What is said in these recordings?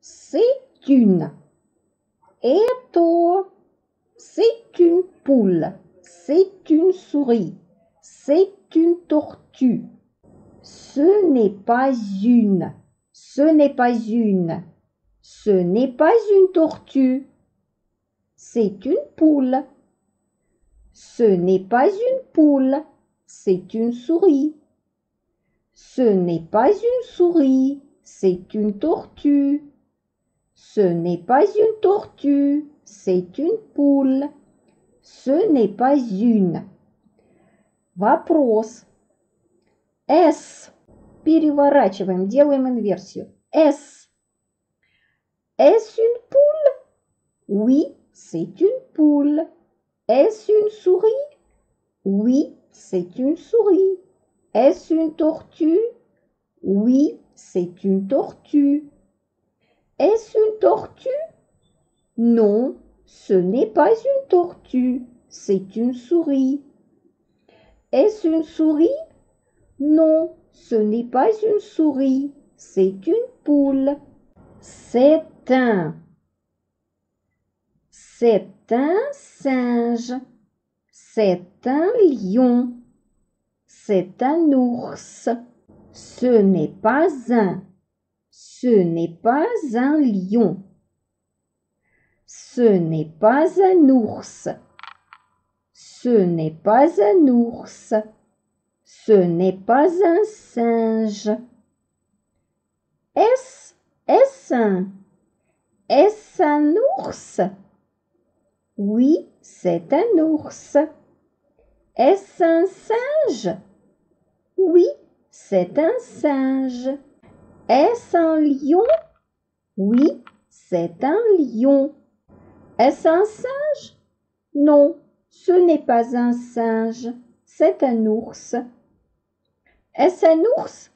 c'est une. Это, c'est une poule, c'est une souris, c'est une tortue. Ce n'est pas une, ce n'est pas une, ce n'est pas une tortue, c'est une poule. Ce n'est pas une poule, c'est une souris. Ce n'est pas une souris, c'est une tortue. Ce n'est pas une tortue, c'est une poule. Ce n'est pas une. Вопрос. S. Переворачиваем, делаем инверсию. S. Est-ce une poule? Oui, c'est une poule. Est-ce une souris? Oui, c'est une souris. Est-ce une tortue? Oui, c'est une tortue. Est-ce une tortue? Non, ce n'est pas une tortue, c'est une souris. Est-ce une souris? Non, ce n'est pas une souris, c'est une poule. C'est un singe. C'est un lion. C'est un ours. Ce n'est pas un. Ce n'est pas un lion. Ce n'est pas un ours. Ce n'est pas un ours. Ce n'est pas un singe. Est-ce un ours? Oui, c'est un ours. Est-ce un singe? Oui, c'est un singe. Est-ce un lion? Oui, c'est un lion. Est-ce un singe? Non, ce n'est pas un singe, c'est un ours. Est-ce un ours?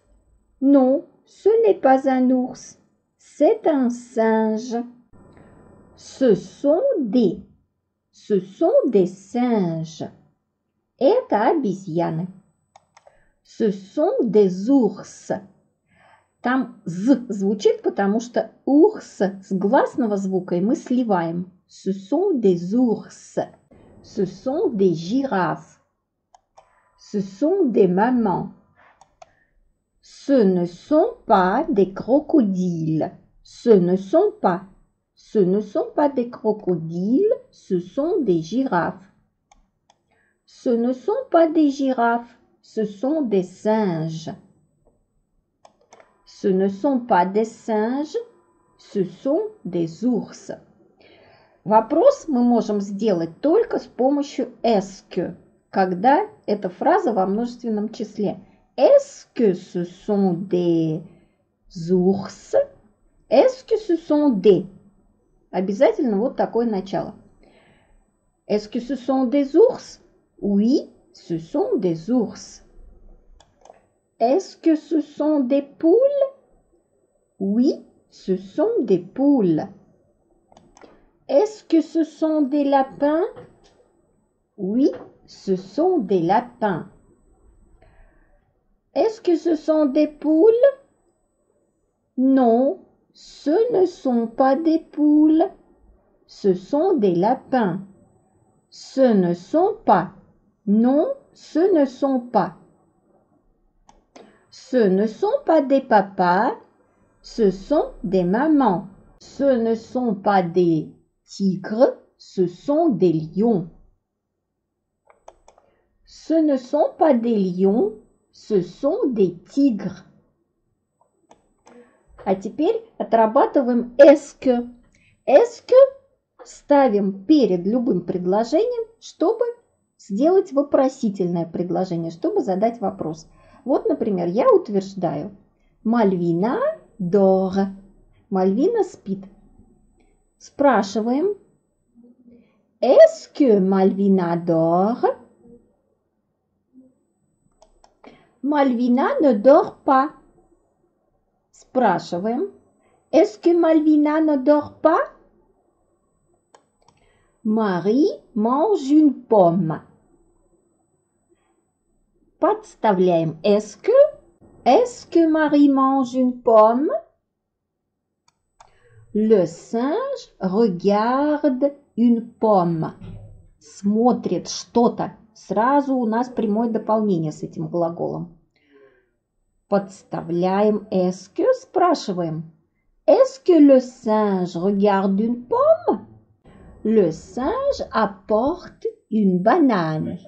Non, ce n'est pas un ours, c'est un singe. Ce sont des singes. Это обезьяны. Ce sont des ours. Там «з» звучит, потому что «урс» с гласного звука, и мы сливаем. Ce sont des ours. Ce sont des girafes. Ce sont des mamans. Ce ne sont pas des crocodiles. Ce ne sont pas des crocodiles, ce sont des girafes. Ce ne sont pas des girafes, ce sont des singes. Ce ne sont pas des singes, ce sont des ours. Вопрос мы можем сделать только с помощью est-ce que, когда эта фраза во множественном числе. Est-ce que ce sont des ours? Est-ce que ce sont des? Обязательно вот такое начало. Est-ce que ce sont des ours? Oui, ce sont des ours. Est-ce que ce sont des poules? Oui, ce sont des poules. Est-ce que ce sont des lapins? Oui, ce sont des lapins. Est-ce que ce sont des poules? Non, ce ne sont pas des poules. Ce sont des lapins. Ce ne sont pas. Non, ce ne sont pas. Ce ne sont pas des papas. Ce sont des mamans. Ce ne sont pas des tigres. Ce sont des lions. Ce ne sont pas des lions. Ce sont des tigres. А теперь отрабатываем est-ce que. Est-ce que ставим перед любым предложением, чтобы сделать вопросительное предложение, чтобы задать вопрос. Вот, например, я утверждаю Мальвина dort. Мальвина спит. Спрашиваем Est-ce que Malvina dort? Malvina ne dort pas. Спрашиваем. Est-ce que Malvina ne dort pas? Marie mange une pomme. Подставляем est-ce que Marie mange une pomme? Le singe regarde une pomme. Смотрит что-то. Сразу у нас прямое дополнение с этим глаголом. Подставляем est-ce que, спрашиваем. Est-ce que le singe regarde une pomme? Le singe apporte une banane.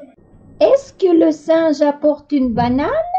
Est-ce que le singe apporte une banane?